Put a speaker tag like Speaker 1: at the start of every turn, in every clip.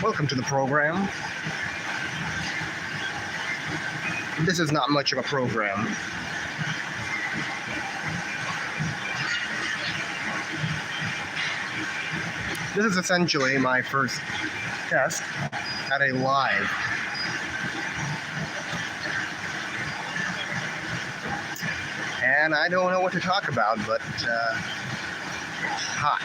Speaker 1: Welcome to the program. This is not much of a program. This is essentially my first test at a live. And I don't know what to talk about, but hi.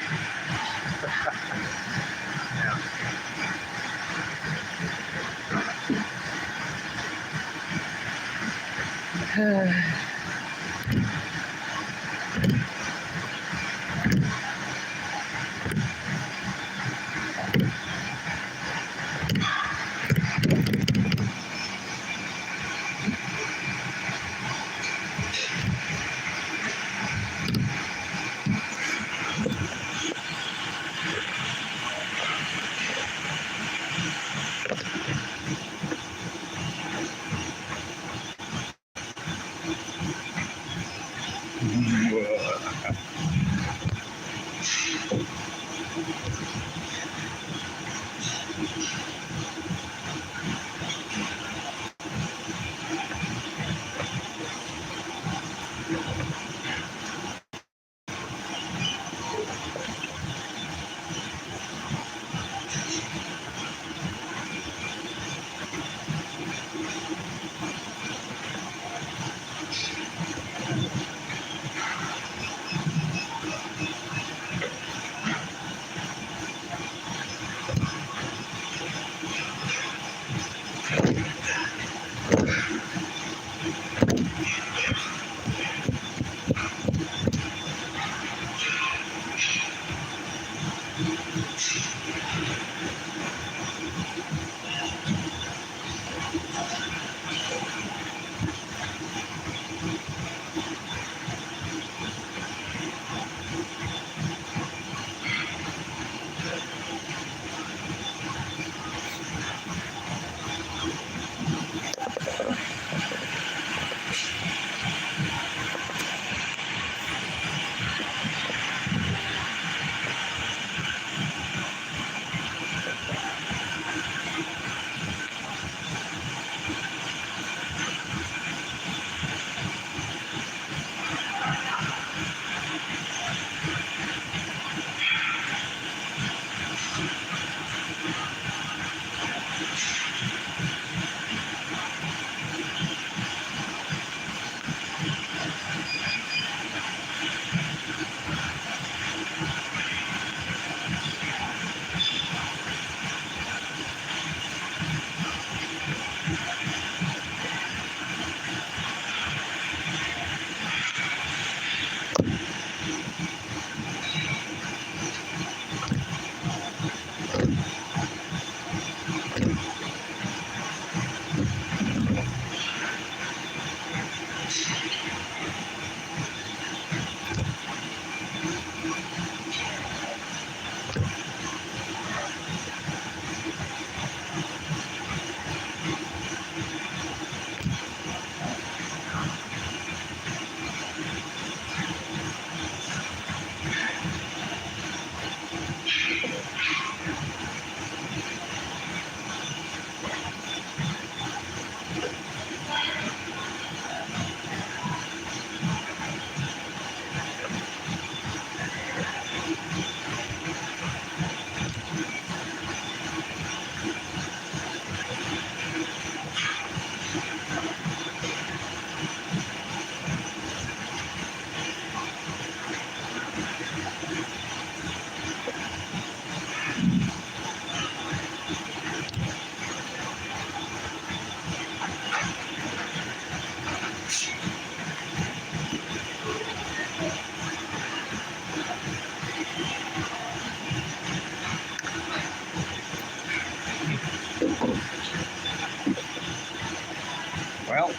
Speaker 1: Well,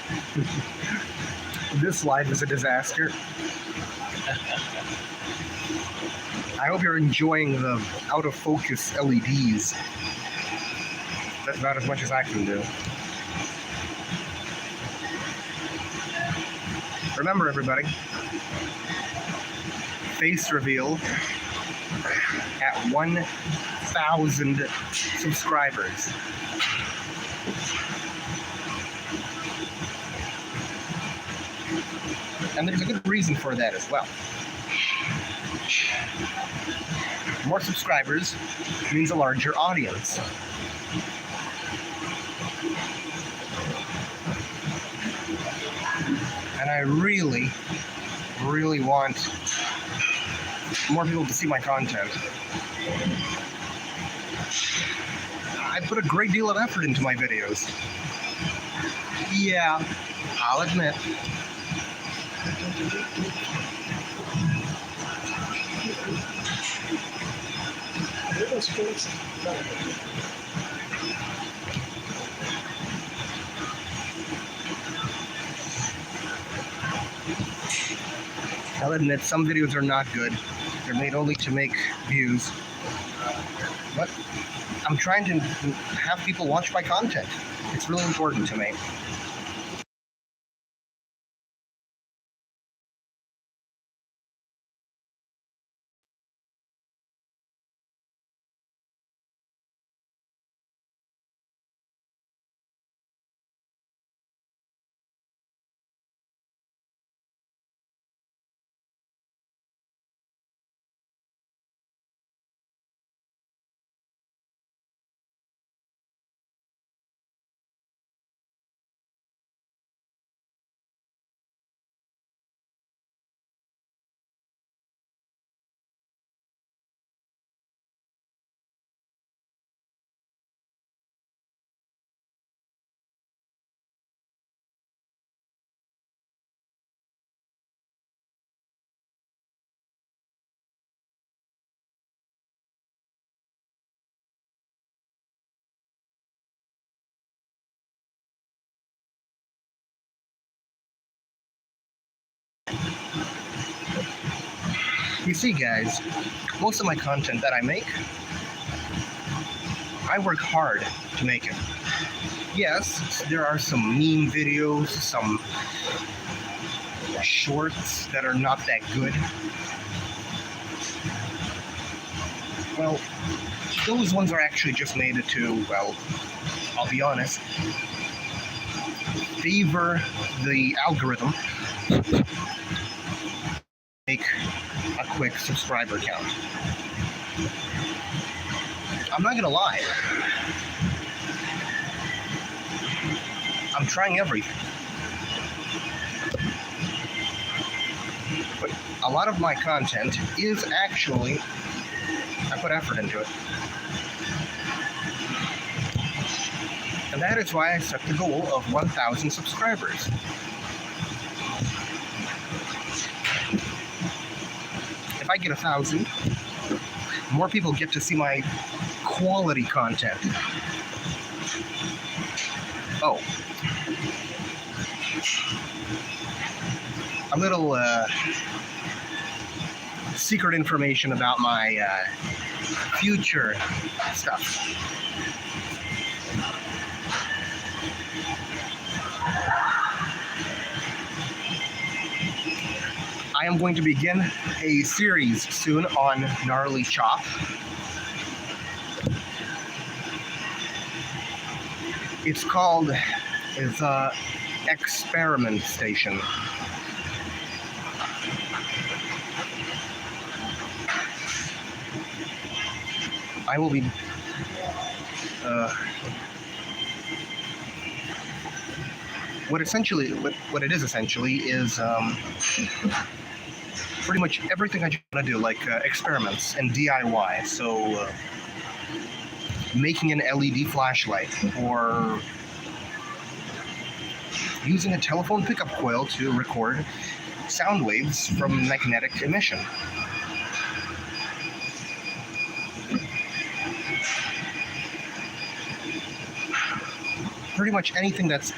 Speaker 1: this live is a disaster. I hope you're enjoying the out of focus LEDs. That's about as much as I can do. Remember, everybody, face reveal at 1 1,000 subscribers. And there's a good reason for that as well. More subscribers means a larger audience. And I really, really want more people to see my content. I put a great deal of effort into my videos. Yeah, I'll admit. I'll admit some videos are not good. They're made only to make views. But I'm trying to have people watch my content. It's really important to me. You see, guys, most of my content that I make, I work hard to make it. Yes, there are some meme videos, some shorts that are not that good. Well, those ones are actually just made to, well, I'll be honest, favor the algorithm, make a quick subscriber count. I'm not gonna lie. I'm trying everything. But a lot of my content is actually, I put effort into it. And that is why I set the goal of 1,000 subscribers. If I get 1,000, more people get to see my quality content. Oh. A little secret information about my future stuff. I am going to begin a series soon on Gnarly Chop. It's called Experiment Station. I will be what it is essentially is pretty much everything I want to do, like experiments and DIY. So making an LED flashlight, or using a telephone pickup coil to record sound waves from magnetic emission. Pretty much anything that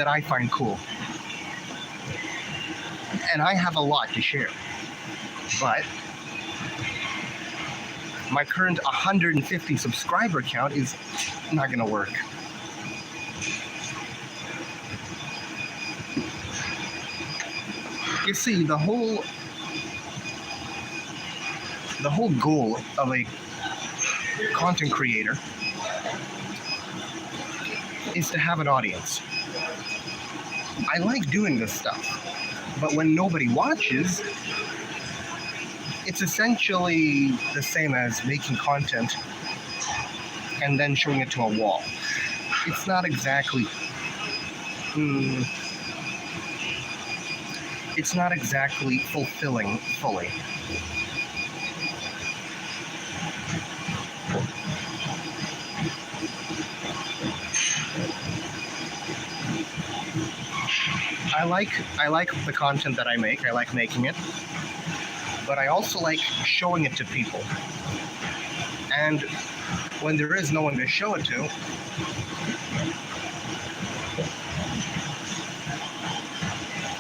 Speaker 1: I find cool. And I have a lot to share. But my current 150 subscriber count is not going to work. You see, the whole goal of a content creator is to have an audience. I like doing this stuff, but when nobody watches, it's essentially the same as making content and then showing it to a wall. It's not exactly it's not exactly fulfilling fully. I like the content that I make. I like making it, but I also like showing it to people. And when there is no one to show it to,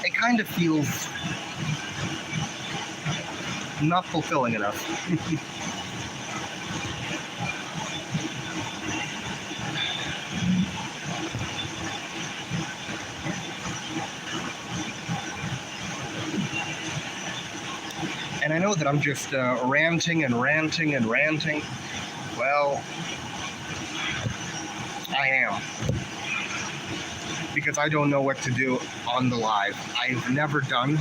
Speaker 1: it kind of feels not fulfilling enough. And I know that I'm just ranting and ranting and ranting. Well, I am. Because I don't know what to do on the live. I've never done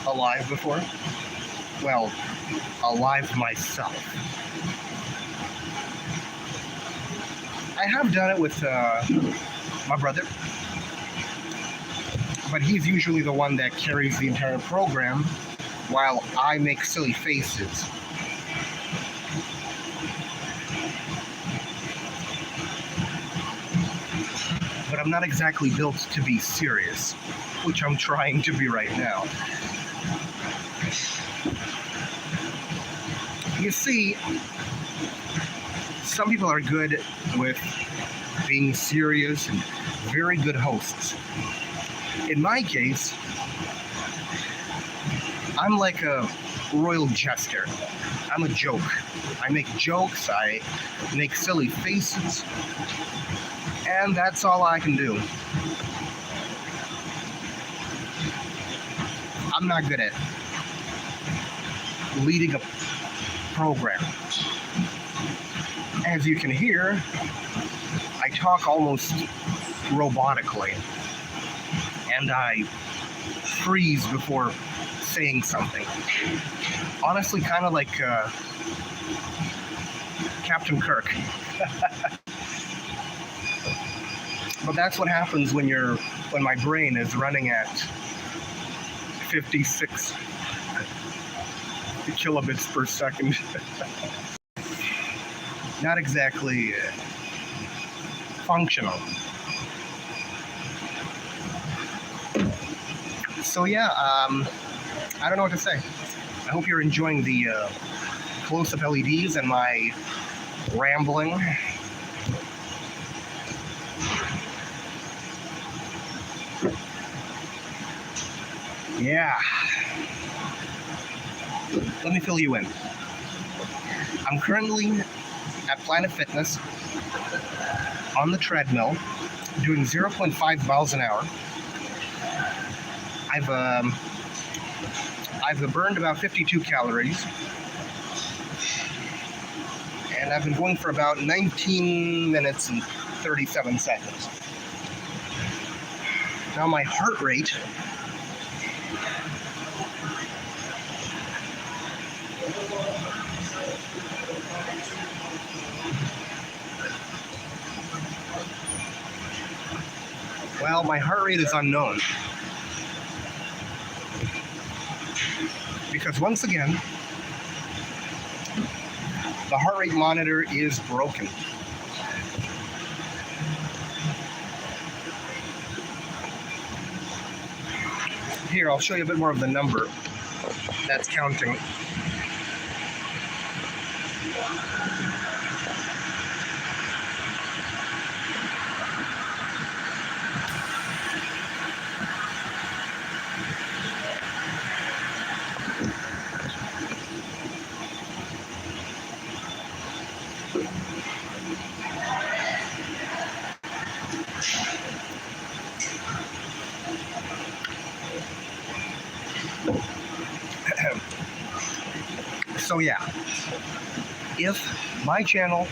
Speaker 1: a live before. Well, a live myself. I have done it with my brother. But he's usually the one that carries the entire program while I make silly faces. But I'm not exactly built to be serious, which I'm trying to be right now. You see, some people are good with being serious and very good hosts. In my case, I'm like a royal jester. I'm a joke. I make jokes, I make silly faces, and that's all I can do. I'm not good at leading a program. As you can hear, I talk almost robotically, and I freeze before saying something. Honestly, kind of like Captain Kirk. But that's what happens when my brain is running at 56 kilobits per second. Not exactly functional. So yeah, I don't know what to say. I hope you're enjoying the close-up LEDs and my rambling. Yeah. Let me fill you in. I'm currently at Planet Fitness on the treadmill doing 0.5 miles an hour. I've burned about 52 calories, and I've been going for about 19 minutes and 37 seconds. Now my heart rate is unknown. Because once again, the heart rate monitor is broken. Here, I'll show you a bit more of the number that's counting. So yeah, if my channel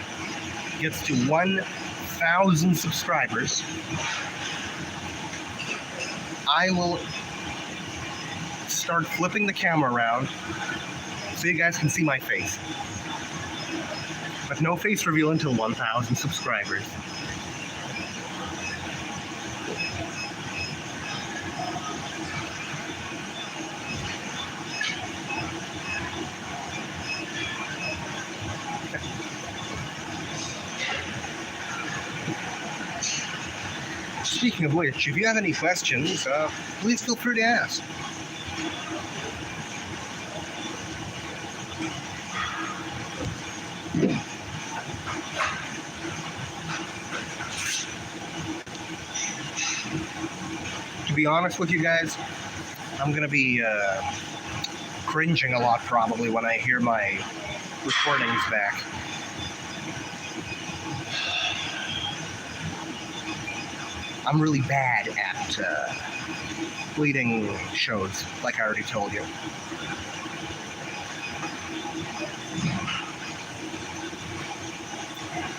Speaker 1: gets to 1,000 subscribers, I will start flipping the camera around so you guys can see my face. But no face reveal until 1,000 subscribers. Speaking of which, if you have any questions, please feel free to ask. To be honest with you guys, I'm going to be cringing a lot probably when I hear my recordings back. I'm really bad at leading shows, like I already told you.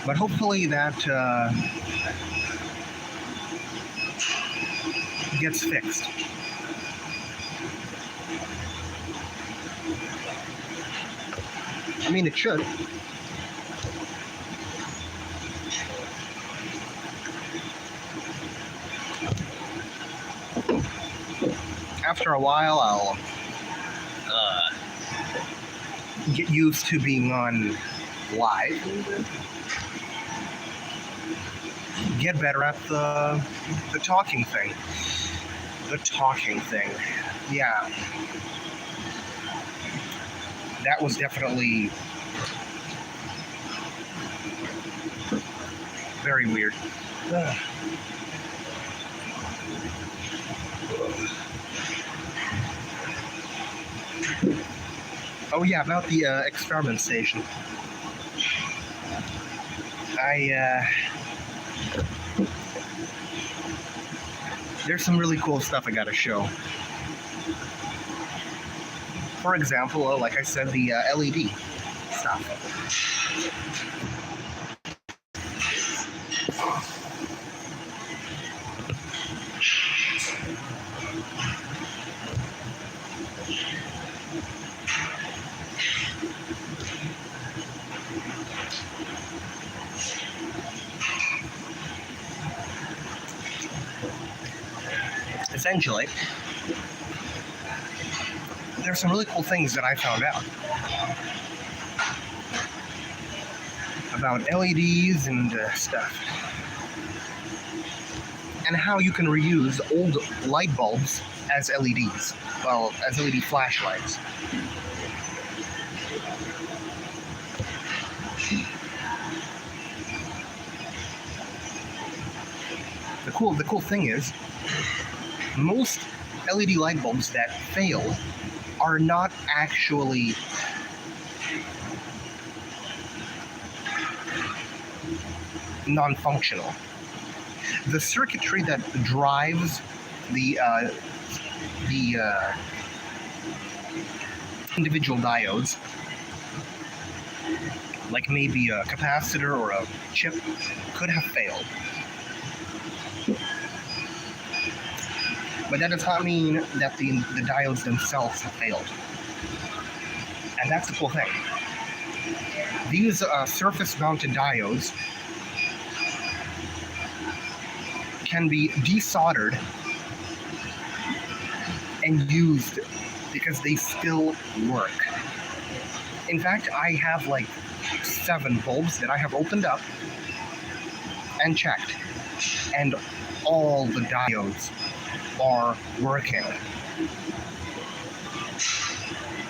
Speaker 1: But hopefully that gets fixed. I mean, it should. After a while, I'll get used to being on live. Get better at the talking thing. The talking thing. Yeah. That was definitely very weird. Oh yeah, about the experiment station. There's some really cool stuff I gotta show. For example, like I said, the LED stuff. Essentially, there's some really cool things that I found out about LEDs and stuff, and how you can reuse old light bulbs as LEDs, well, as LED flashlights. The cool thing is, most LED light bulbs that fail are not actually non-functional. The circuitry that drives the individual diodes, like maybe a capacitor or a chip, could have failed. But that does not mean that the diodes themselves have failed. And that's the cool thing. These surface-mounted diodes can be desoldered and used because they still work. In fact, I have like 7 bulbs that I have opened up and checked, and all the diodes are working.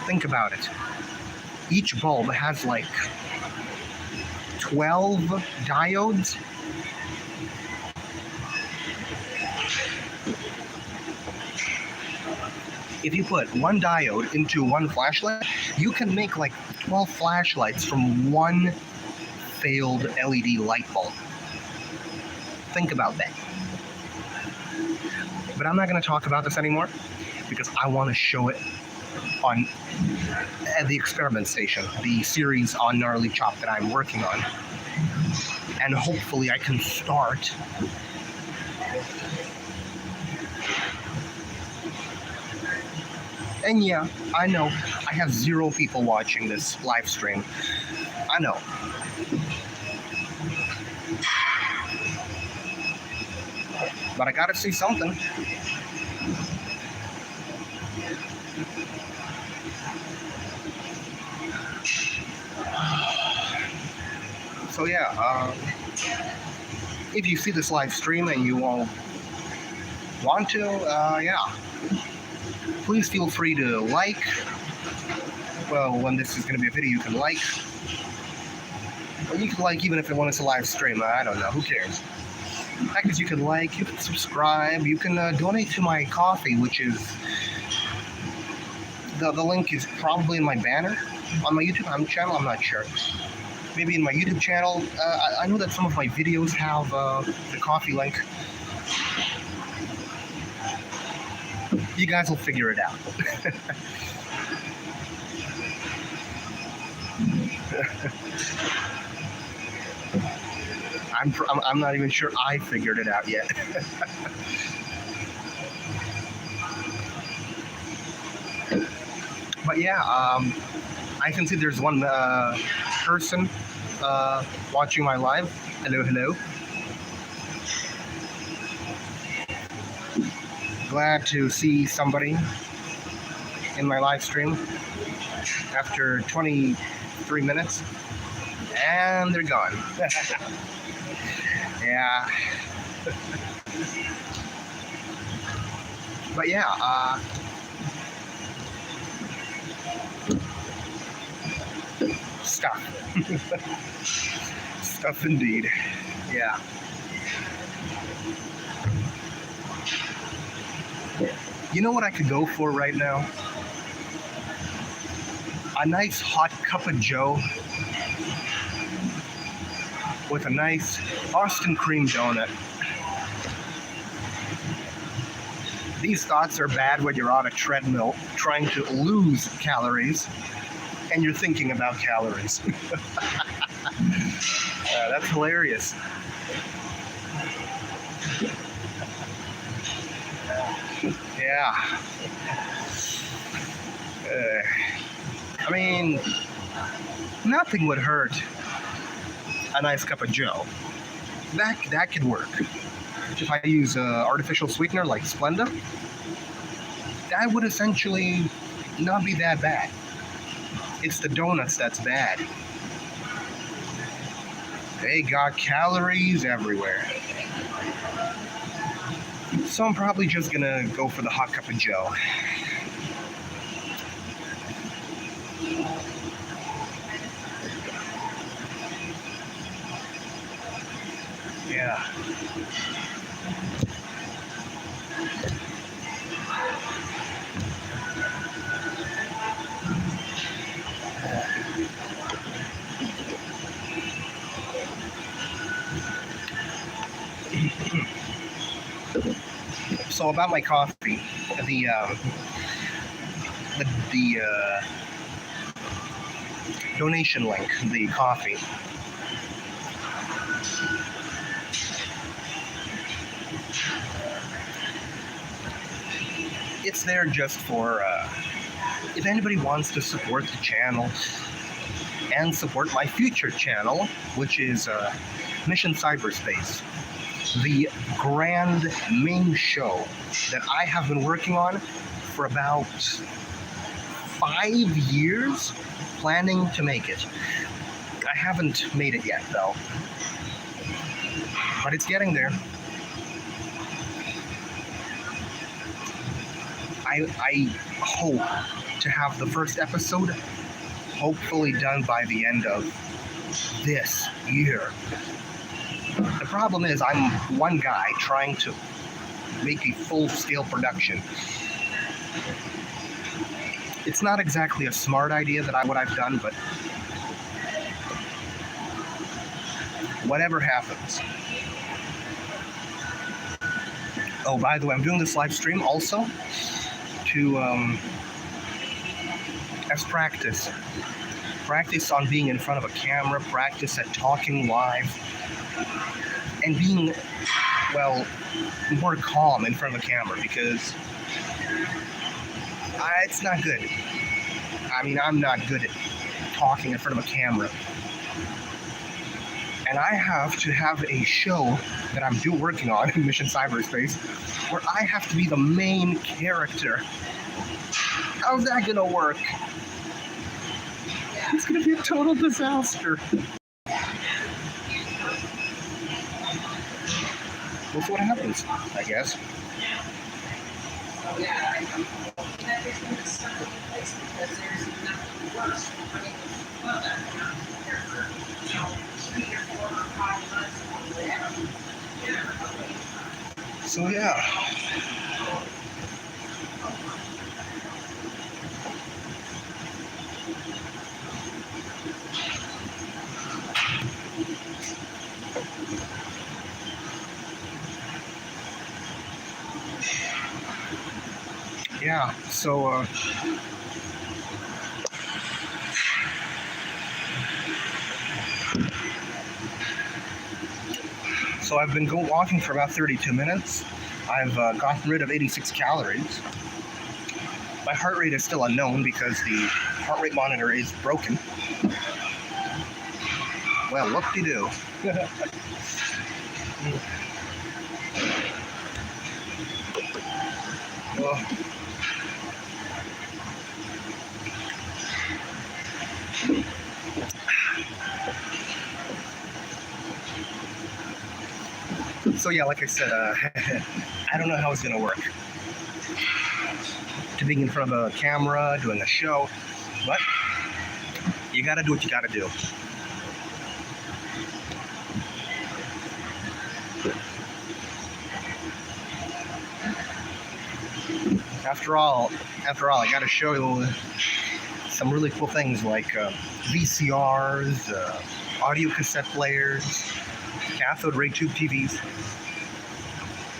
Speaker 1: Think about it. Each bulb has like 12 diodes. If you put one diode into one flashlight, you can make like 12 flashlights from one failed LED light bulb. Think about that. But I'm not going to talk about this anymore because I want to show it on the experiment station, the series on Gnarly Chop that I'm working on. And hopefully I can start and yeah, I know I have 0 people watching this live stream. I know. But I gotta say something. So yeah, if you see this live stream and you all want to, yeah, please feel free to like. Well, when this is going to be a video, you can like. Or you can like even if it when it's a live stream. I don't know. Who cares? Fact is, you can like, you can subscribe, you can donate to my coffee, which is the link is probably in my banner on my YouTube channel. I'm not sure. Maybe in my YouTube channel. I know that some of my videos have the coffee link. You guys will figure it out. I'm not even sure I figured it out yet. But yeah, I can see there's one person watching my live. Hello, hello. Glad to see somebody in my live stream after 23 minutes. And they're gone. Yeah. But yeah, stuff. Stuff indeed. Yeah. You know what I could go for right now? A nice hot cup of joe with a nice Boston cream donut. These thoughts are bad when you're on a treadmill trying to lose calories and you're thinking about calories. That's hilarious. Yeah. I mean, nothing would hurt a nice cup of joe. That could work. If I use artificial sweetener like Splenda, that would essentially not be that bad. It's the donuts that's bad. They got calories everywhere. So I'm probably just gonna go for the hot cup of joe. Yeah. So about my coffee, the donation link, the coffee. It's there just for if anybody wants to support the channel and support my future channel, which is Mission Cyberspace, the grand main show that I have been working on for about 5 years, planning to make it. I haven't made it yet, though, but it's getting there. I hope to have the first episode hopefully done by the end of this year. The problem is I'm one guy trying to make a full-scale production. It's not exactly a smart idea that what I've done, but whatever happens. Oh, by the way, I'm doing this live stream also to That's practice. Practice on being in front of a camera, practice at talking live, and being, well, more calm in front of a camera, because it's not good. I mean, I'm not good at talking in front of a camera. And I have to have a show that I'm working on in Mission Cyberspace where I have to be the main character. How's that gonna work? It's gonna be a total disaster. That's what happens, I guess. So yeah. Yeah, so I've been walking for about 32 minutes. I've gotten rid of 86 calories. My heart rate is still unknown because the heart rate monitor is broken. Well, whoop-de-doo. So yeah, like I said, I don't know how it's gonna work. To being in front of a camera, doing a show, but you gotta do what you gotta do. After all, I gotta show you some really cool things like VCRs, audio cassette players, cathode ray tube TVs,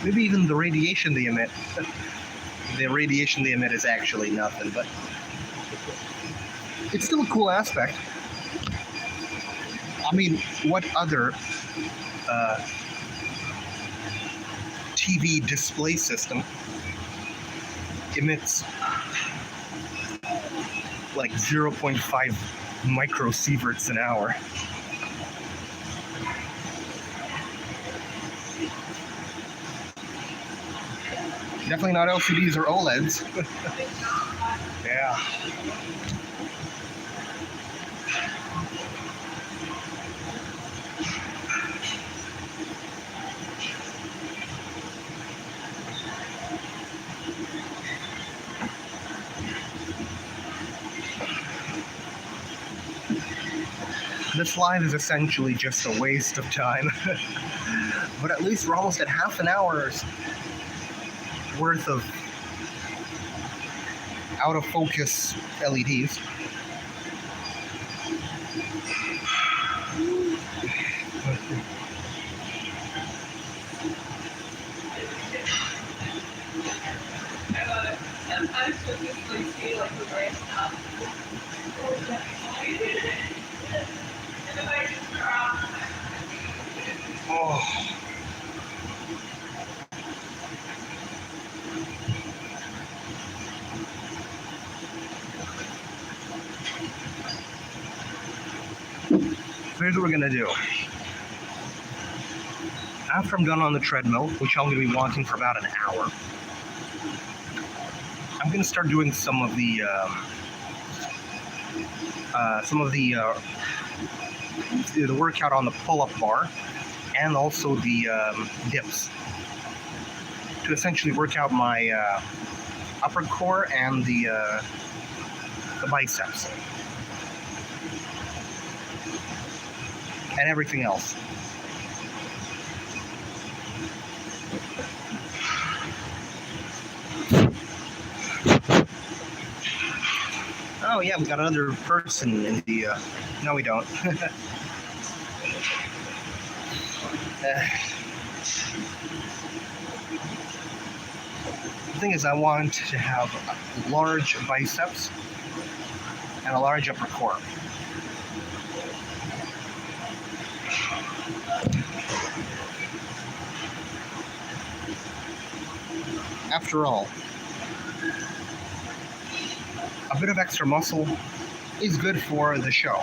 Speaker 1: maybe even the radiation they emit. The radiation they emit is actually nothing, but it's still a cool aspect. I mean, what other TV display system emits like 0.5 microsieverts an hour? Definitely not LCDs or OLEDs. Yeah. This live is essentially just a waste of time. But at least we're almost at half an hour's worth of out of focus LEDs. Oh. Here's what we're gonna do. After I'm done on the treadmill, which I'm gonna be walking for about an hour, I'm gonna start doing some of the workout on the pull-up bar, and also the dips, to essentially work out my upper core and the biceps and everything else. Oh yeah, we got another person in the. No, we don't. The thing is, I want to have large biceps and a large upper core. After all, a bit of extra muscle is good for the show,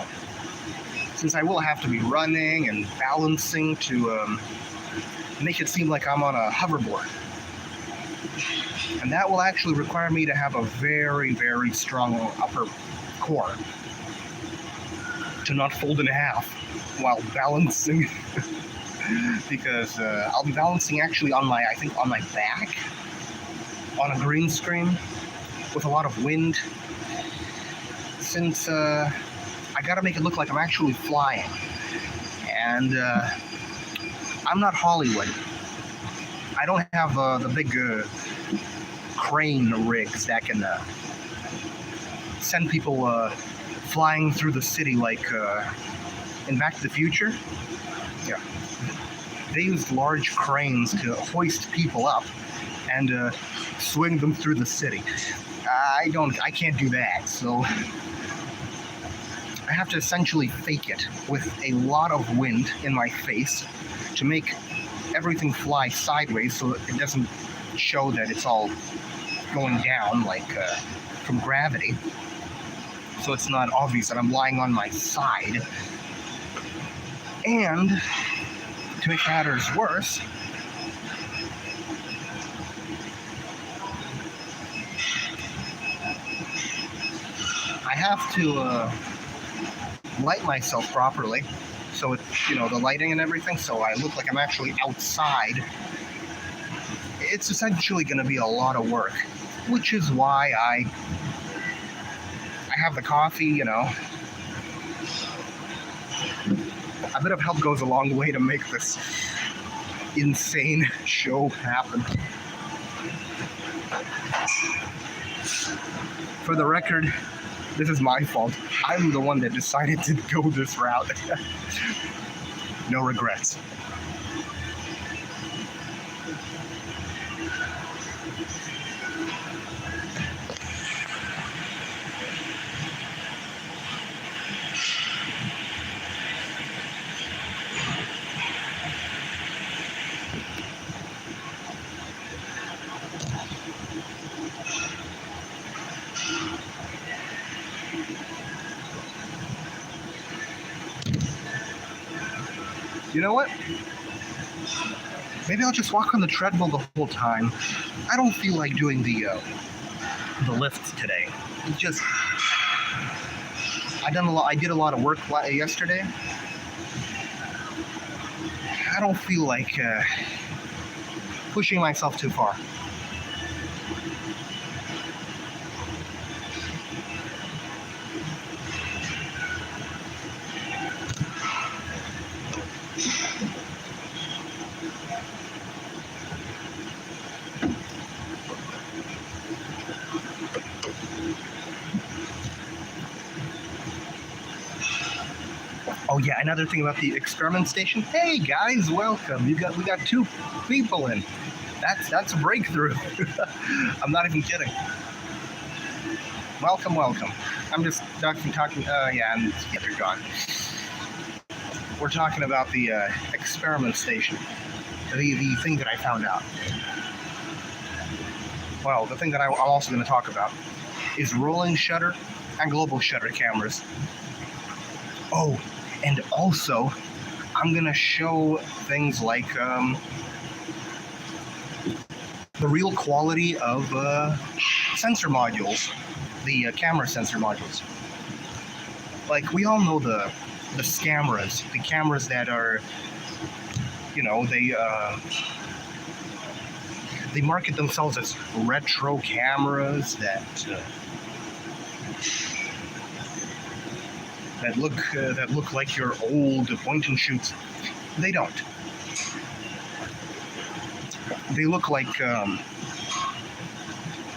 Speaker 1: since I will have to be running and balancing to make it seem like I'm on a hoverboard. And that will actually require me to have a very, very strong upper core to not fold in half while balancing. Because I'll be balancing actually on my back on a green screen with a lot of wind, since I gotta make it look like I'm actually flying. And I'm not Hollywood. I don't have the big crane rigs that can send people flying through the city like in Back to the Future. Yeah. They used large cranes to hoist people up and swing them through the city. I can't do that, so I have to essentially fake it with a lot of wind in my face to make everything fly sideways so it doesn't show that it's all going down like from gravity. So it's not obvious that I'm lying on my side. And to make matters worse, I have to light myself properly, so it's, the lighting and everything, so I look like I'm actually outside. It's essentially going to be a lot of work, which is why I have the coffee. A bit of help goes a long way to make this insane show happen. For the record, this is my fault. I'm the one that decided to go this route. No regrets. You know what? Maybe I'll just walk on the treadmill the whole time. I don't feel like doing the lifts today. Just I did a lot of work yesterday. I don't feel like pushing myself too far. Oh yeah, another thing about the experiment station. Hey guys, welcome. We got 2 people in. That's a breakthrough. I'm not even kidding. Welcome. I'm just talking. Yeah, and they're gone. We're talking about the experiment station. The thing that I found out. Well, the thing that I'm also going to talk about is rolling shutter and global shutter cameras. Oh. And also, I'm going to show things like the real quality of sensor modules, the camera sensor modules. Like, we all know the scammers, the cameras that are, they market themselves as retro cameras that look like your old point and shoots. They don't. They look like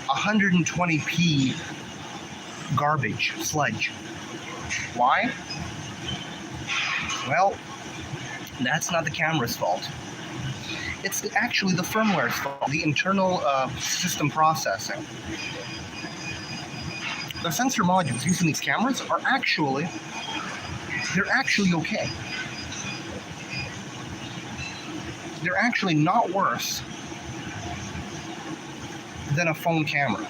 Speaker 1: 120p garbage sludge. Why? Well, that's not the camera's fault. It's actually the firmware's fault, the internal system processing. the sensor modules used in these cameras are actually, they're actually okay. They're actually not worse than a phone camera.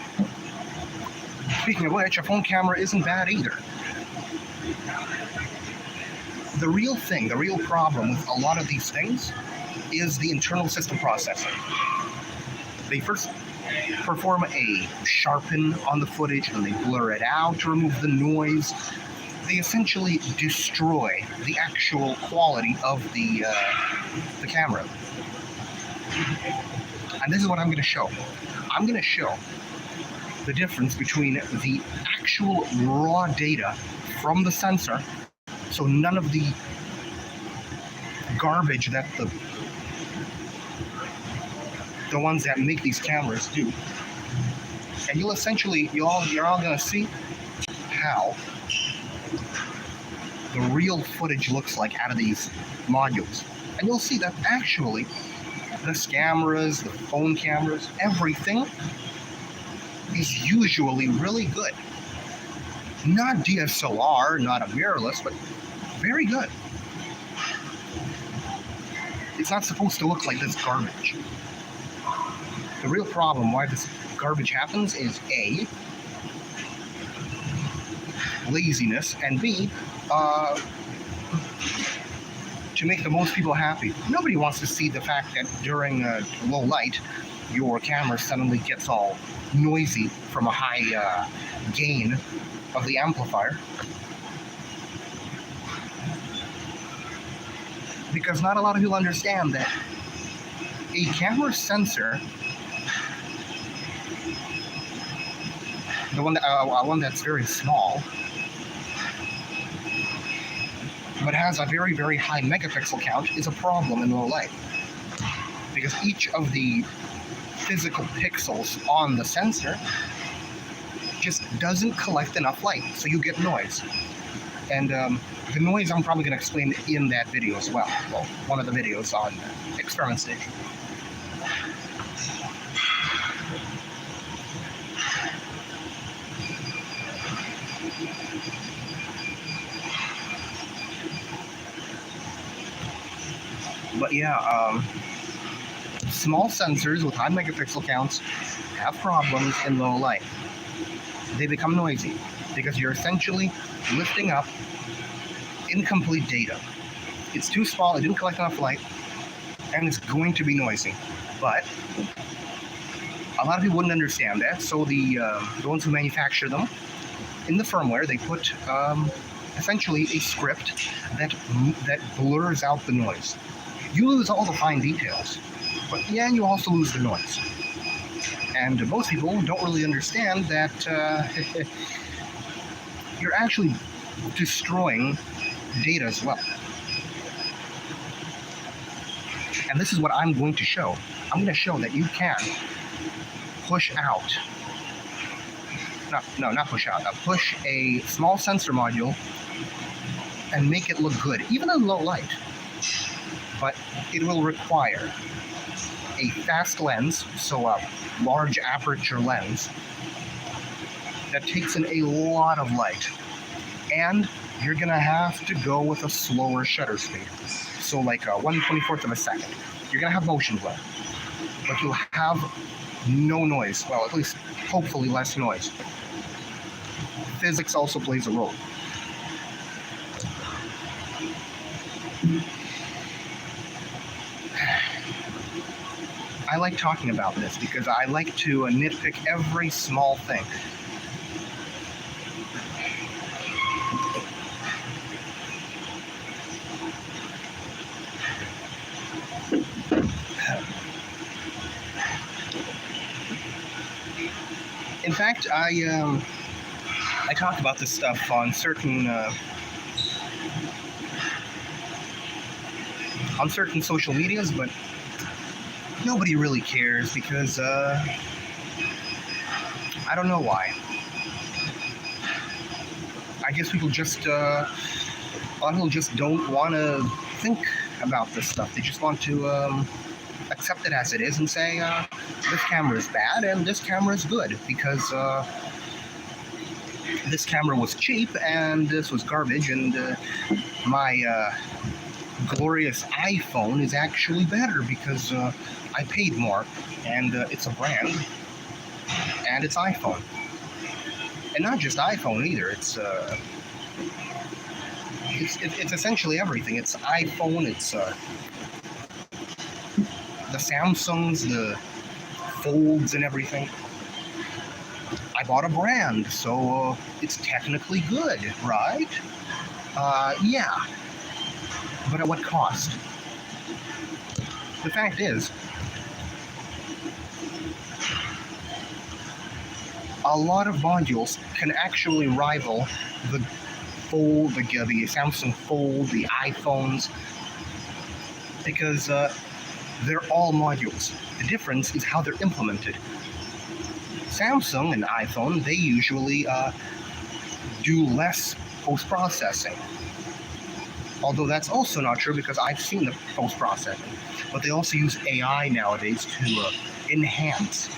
Speaker 1: Speaking of which, a phone camera isn't bad either. The real thing, the real problem with a lot of these things is the internal system processing. They first perform a sharpen on the footage and they blur it out to remove the noise. They essentially destroy the actual quality of the camera. And this is what I'm going to show. I'm going to show the difference between the actual raw data from the sensor, so none of the garbage that the ones that make these cameras do. And you're all going to see how the real footage looks like out of these modules. And you'll see that actually the cameras, the phone cameras, everything is usually really good. Not DSLR, not a mirrorless, but very good. It's not supposed to look like this garbage. The real problem why this garbage happens is A, laziness, and B, to make the most people happy. Nobody wants to see the fact that during low light, your camera suddenly gets all noisy from a high gain of the amplifier. Because not a lot of people understand that a camera sensor, the one that's very small, but has a very, very high megapixel count, is a problem in low light. Because each of the physical pixels on the sensor just doesn't collect enough light, so you get noise. And the noise I'm probably going to explain in that video as well. Well, one of the videos on Experiment Station. But yeah, small sensors with high megapixel counts have problems in low light. They become noisy because you're essentially lifting up incomplete data. It's too small, it didn't collect enough light, and it's going to be noisy. But a lot of people wouldn't understand that, so the ones who manufacture them, in the firmware, they put essentially a script that blurs out the noise. You lose all the fine details, but yeah, you also lose the noise. And most people don't really understand that you're actually destroying data as well. And this is what I'm going to show. I'm going to show that you can push out, not push out, push a small sensor module and make it look good, even in low light. But it will require a fast lens, so a large aperture lens that takes in a lot of light. And you're gonna have to go with a slower shutter speed. So like 1/24th of a second. You're gonna have motion blur, but you'll have no noise. Well, at least hopefully less noise. Physics also plays a role. I like talking about this because I like to nitpick every small thing. In fact, I talk about this stuff on certain social medias, but nobody really cares because I don't know why. I guess people just a lot of people just don't want to think about this stuff. They just want to accept it as it is and say this camera is bad and this camera is good because this camera was cheap and this was garbage, and my glorious iPhone is actually better because I paid more, and it's a brand, and it's iPhone. And not just iPhone either, it's essentially everything. It's iPhone, it's the Samsungs, the Folds and everything. I bought a brand, so it's technically good, right? Yeah. But at what cost? The fact is, a lot of modules can actually rival the Fold, the Samsung Fold, the iPhones, because they're all modules. The difference is how they're implemented. Samsung and iPhone, they usually do less post-processing. Although that's also not true because I've seen the post-processing. But they also use AI nowadays to enhance,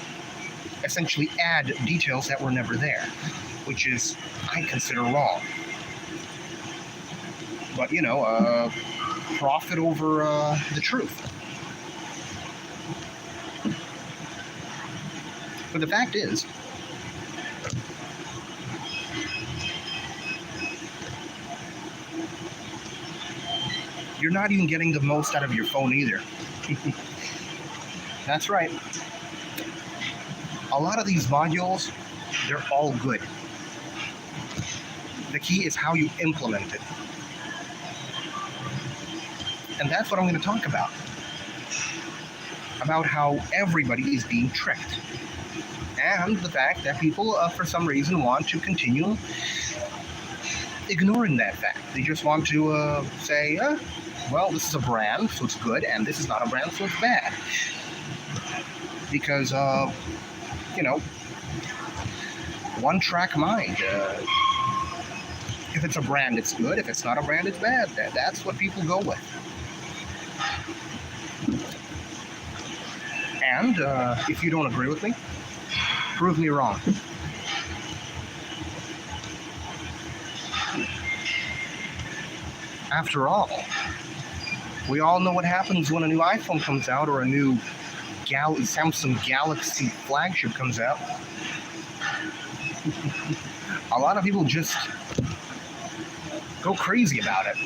Speaker 1: essentially add details that were never there, which is, I consider, wrong. But, you know, profit over the truth. But the fact is, you're not even getting the most out of your phone either. That's right. A lot of these modules, they're all good. The key is how you implement it. And that's what I'm going to talk about. About how everybody is being tricked. And the fact that people, for some reason, want to continue ignoring that fact. They just want to say, well, this is a brand, so it's good, and this is not a brand, so it's bad. Because, you know, one-track mind. If it's a brand, it's good. If it's not a brand, it's bad. That's what people go with. And if you don't agree with me, prove me wrong. After all, we all know what happens when a new iPhone comes out or a new Samsung Galaxy flagship comes out. A lot of people just go crazy about it.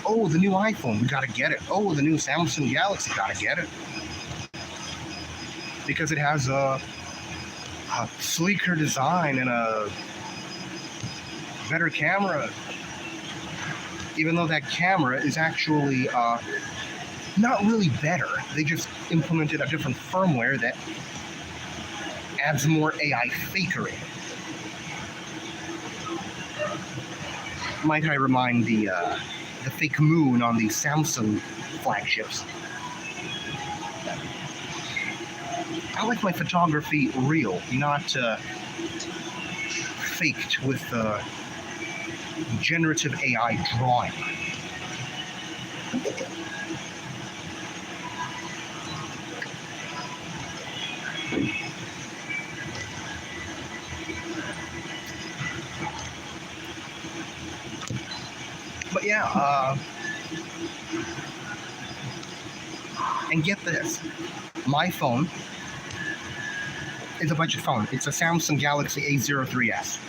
Speaker 1: Oh, the new iPhone, we gotta get it. Oh, the new Samsung Galaxy, gotta get it. Because it has a sleeker design and a better camera. Even though that camera is actually not really better. They just implemented a different firmware that adds more AI fakery. Might I remind the fake moon on the Samsung flagships? I like my photography real, not faked with generative AI drawing. But yeah, and get this, my phone is a budget phone. It's a Samsung Galaxy A03s.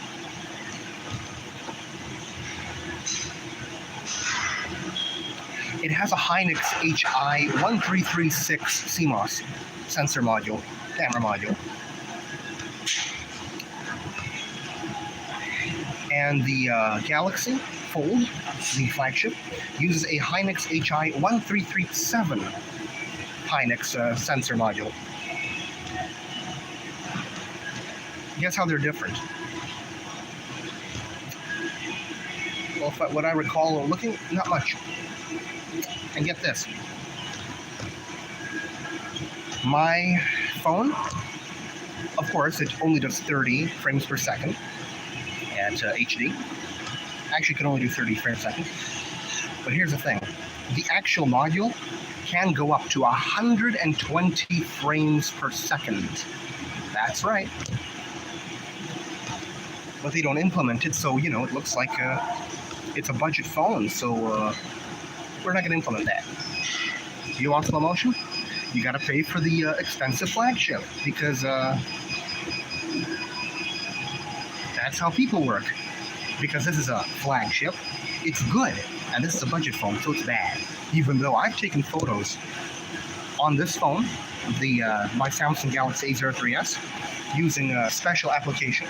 Speaker 1: It has a Hynix HI1336 CMOS sensor module, camera module. And the Galaxy Fold, the flagship, uses a Hynix HI1337 Hynix sensor module. Guess how they're different? Well, what I recall looking, not much. And get this. My phone, of course, it only does 30 frames per second at HD. Actually, it can only do 30 frames per second. But here's the thing. The actual module can go up to 120 frames per second. That's right. but they don't implement it, so it looks like it's a budget phone. So we're not going to implement that. You want slow motion? You got to pay for the expensive flagship, because that's how people work. Because this is a flagship, it's good, and this is a budget phone, so it's bad. Even though I've taken photos on this phone, my Samsung Galaxy A03s, using a special application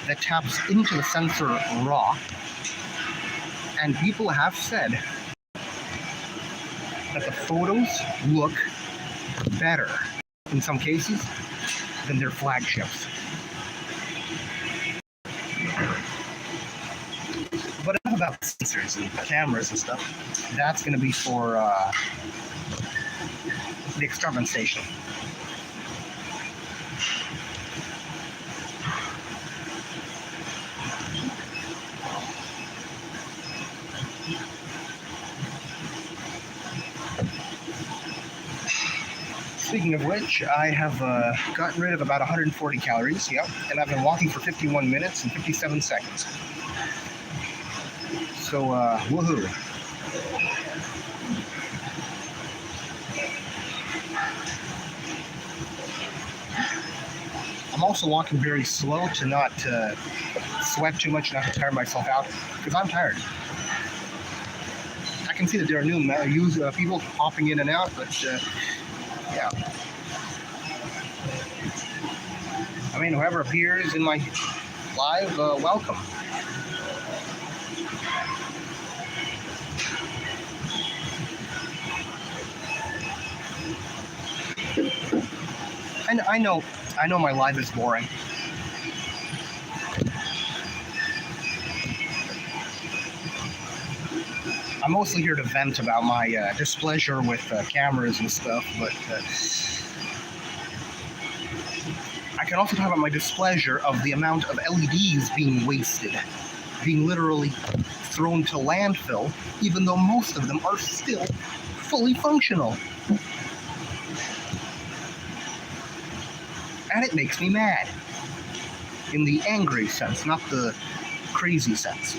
Speaker 1: that taps into the sensor raw, and people have said that the photos look better in some cases than their flagships. But enough about sensors and cameras and stuff. That's going to be for the experiment station. Speaking of which, I have gotten rid of about 140 calories, yep, and I've been walking for 51 minutes and 57 seconds. So, woohoo. I'm also walking very slow to not sweat too much, not to tire myself out, because I'm tired. I can see that there are new people popping in and out, but yeah. I mean, whoever appears in my live, welcome. I know my live is boring. I'm mostly here to vent about my displeasure with cameras and stuff, but I can also talk about my displeasure of the amount of LEDs being wasted, being literally thrown to landfill, even though most of them are still fully functional. And it makes me mad. In the angry sense, not the crazy sense.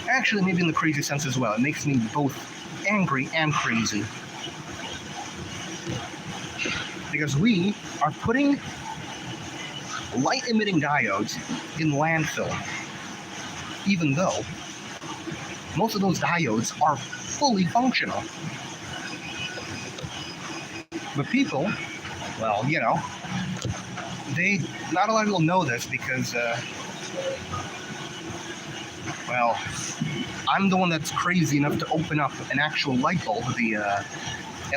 Speaker 1: Actually, maybe in the crazy sense as well. It makes me both angry and crazy. Because we are putting light-emitting diodes in landfill, even though most of those diodes are fully functional. But people, well, not a lot of people know this because, well, I'm the one that's crazy enough to open up an actual light bulb, the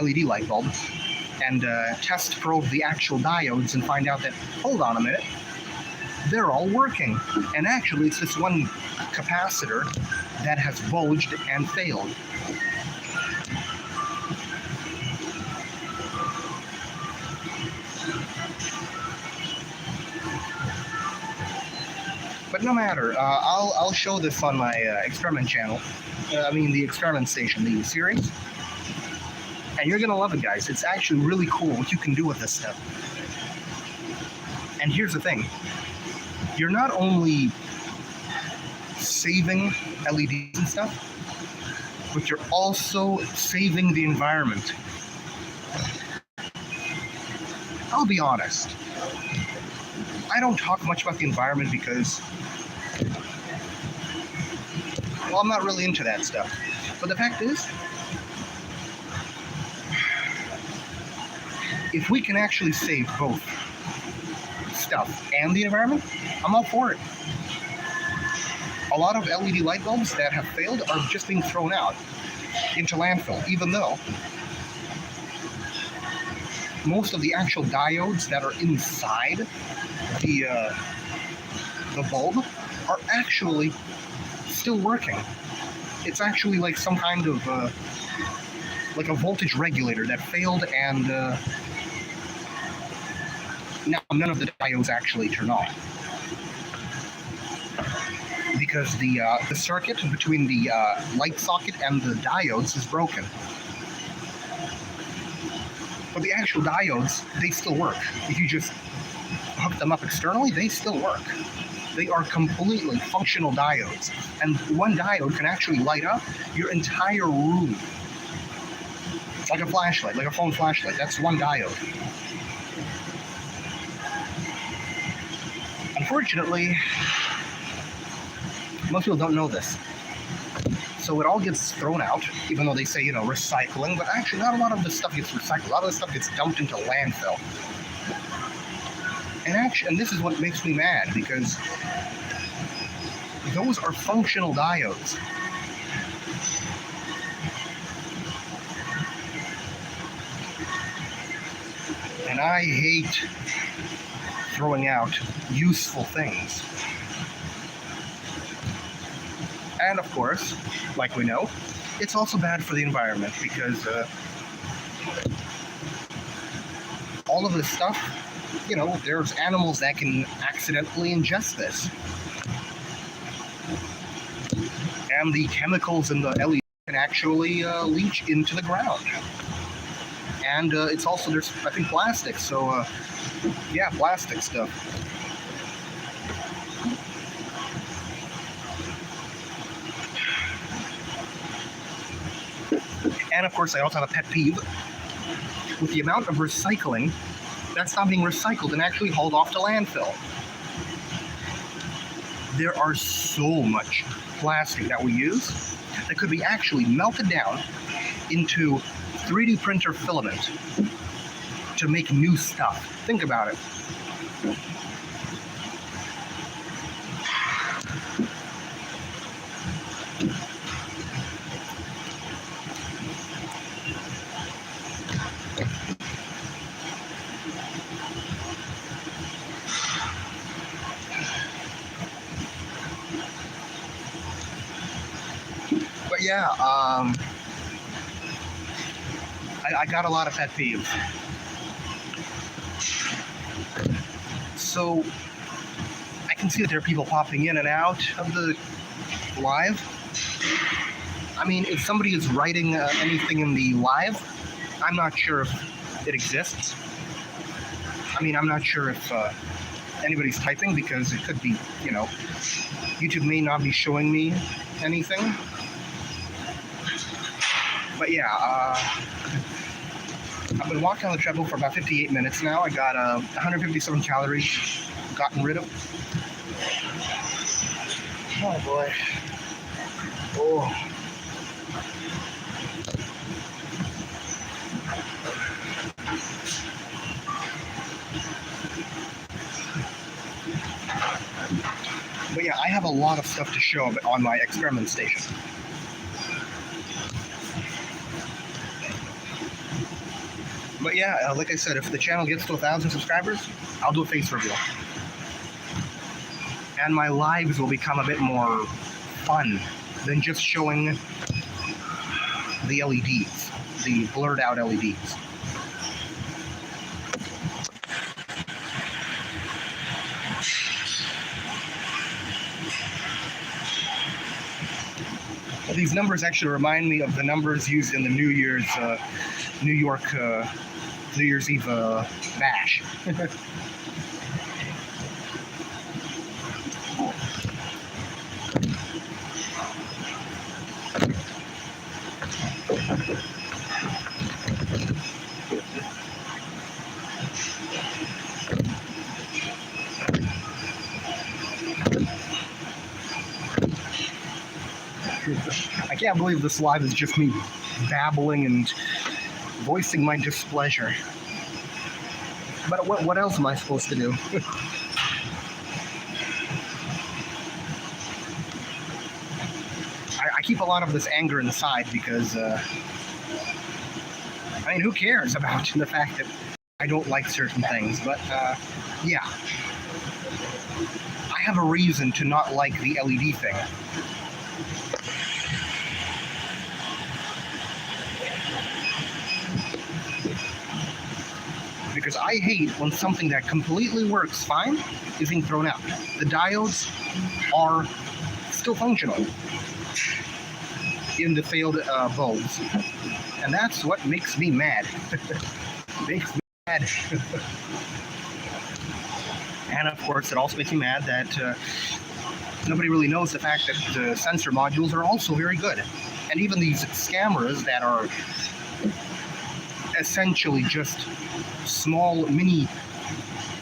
Speaker 1: LED light bulb, and test probe the actual diodes and find out that, hold on a minute, they're all working. And actually, it's this one capacitor that has bulged and failed. But no matter, I'll show this on my experiment channel. The experiment station, the series. And you're gonna love it, guys. It's actually really cool what you can do with this stuff. And here's the thing. You're not only saving LEDs and stuff, but you're also saving the environment. I'll be honest. I don't talk much about the environment because, well, I'm not really into that stuff. But the fact is, if we can actually save both stuff and the environment, I'm all for it. A lot of LED light bulbs that have failed are just being thrown out into landfill, even though most of the actual diodes that are inside the bulb are actually still working. It's actually like some kind of like a voltage regulator that failed, and now none of the diodes actually turn on because the circuit between the light socket and the diodes is broken. But the actual diodes, they still work. If you just hook them up externally, they still work. They are completely functional diodes, and one diode can actually light up your entire room. It's like a flashlight, like a phone flashlight. That's one diode. Unfortunately, most people don't know this. So it all gets thrown out, even though they say, recycling, but actually not a lot of this stuff gets recycled. A lot of this stuff gets dumped into landfill. And this is what makes me mad, because those are functional diodes. And I hate throwing out useful things. And of course, like we know, it's also bad for the environment, because all of this stuff, there's animals that can accidentally ingest this. And the chemicals in the LED can actually leach into the ground. And it's also, there's, I think, plastic. So, yeah, plastic stuff. And of course, I also have a pet peeve with the amount of recycling that's not being recycled and actually hauled off to landfill. There are so much plastic that we use that could be actually melted down into 3D printer filament to make new stuff. Think about it. But yeah, I got a lot of pet peeves. So I can see that there are people popping in and out of the live. I mean, if somebody is writing anything in the live, I'm not sure if it exists. I mean, I'm not sure if anybody's typing, because it could be, YouTube may not be showing me anything. But yeah, I've been walking on the treadmill for about 58 minutes now. I got 157 calories gotten rid of. Oh boy. Oh. But yeah, I have a lot of stuff to show on my experiment station. But yeah, like I said, if the channel gets to 1,000 subscribers, I'll do a face reveal. And my lives will become a bit more fun than just showing the LEDs, the blurred out LEDs. These numbers actually remind me of the numbers used in the New Year's New York New Year's Eve bash. I can't believe this live is just me babbling and voicing my displeasure. But what else am I supposed to do? I keep a lot of this anger inside because, I mean, who cares about the fact that I don't like certain things? But, yeah. I have a reason to not like the LED thing. Because I hate when something that completely works fine is being thrown out. The diodes are still functional in the failed bulbs. And that's what makes me mad. Makes me mad. And of course, it also makes me mad that nobody really knows the fact that the sensor modules are also very good. And even these scammers that are essentially just small mini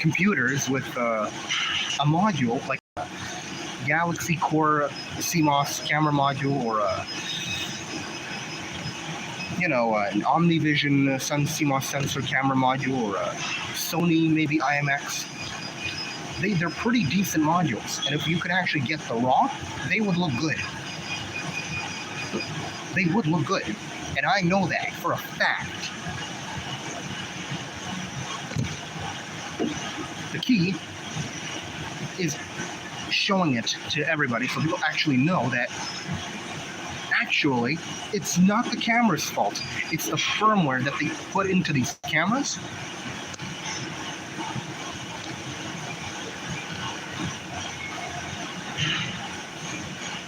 Speaker 1: computers with a module like a Galaxy Core CMOS camera module, or an OmniVision Sun CMOS sensor camera module, or a Sony maybe IMX. They're pretty decent modules, and if you could actually get the raw, they would look good. They would look good, and I know that for a fact. The key is showing it to everybody so people actually know that actually it's not the camera's fault. It's the firmware that they put into these cameras.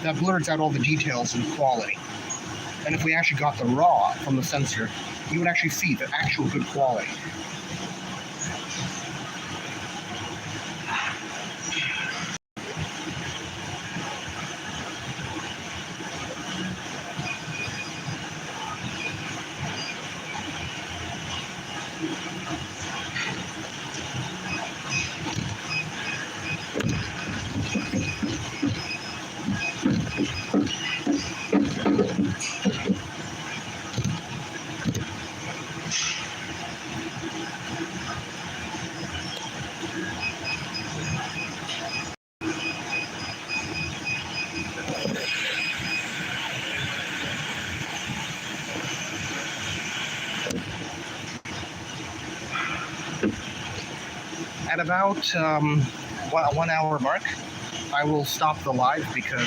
Speaker 1: That blurs out all the details and quality. And if we actually got the raw from the sensor, you would actually see the actual good quality. At about 1 hour mark, I will stop the live because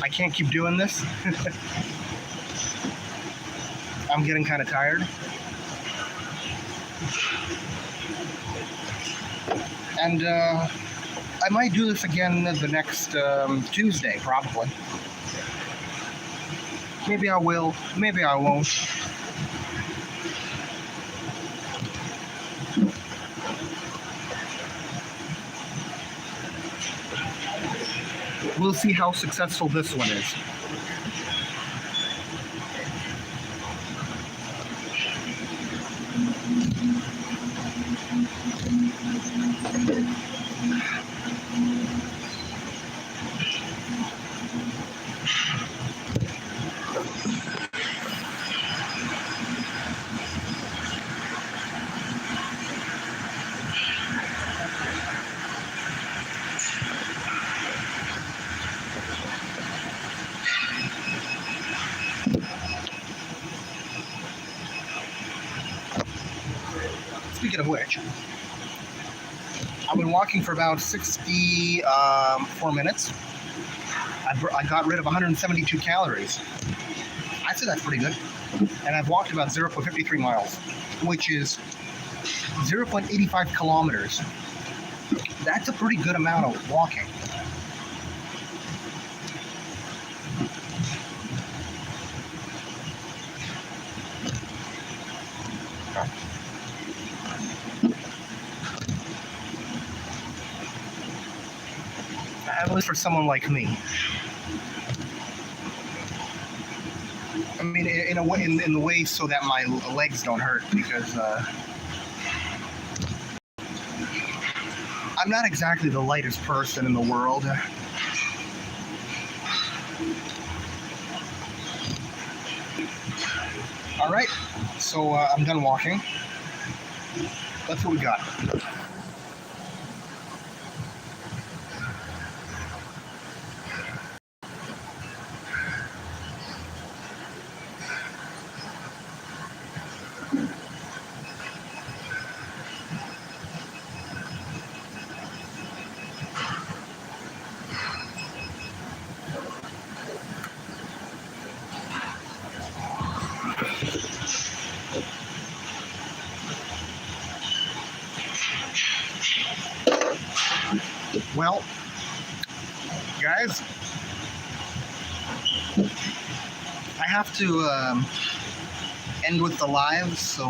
Speaker 1: I can't keep doing this. I'm getting kind of tired. And I might do this again the next Tuesday, probably. Maybe I will, maybe I won't. We'll see how successful this one is. Speaking of which, I've been walking for about 64 minutes. I got rid of 172 calories. I'd say that's pretty good. And I've walked about 0.53 miles, which is 0.85 kilometers. That's a pretty good amount of walking. At least for someone like me. I mean, in a way, in the way so that my legs don't hurt, because I'm not exactly the lightest person in the world. All right, so I'm done walking. That's what we got. Well, guys, I have to end with the live, so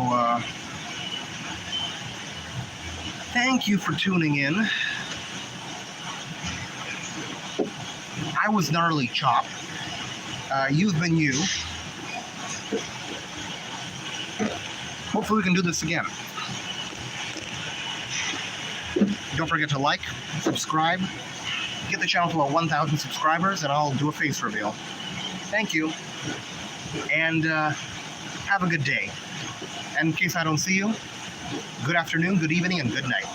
Speaker 1: Thank you for tuning in. I was Gnarly Chop. You've been you. Hopefully we can do this again. Don't forget to like, subscribe, get the channel to 1,000 subscribers, and I'll do a face reveal. Thank you, and have a good day. And in case I don't see you, good afternoon, good evening, and good night.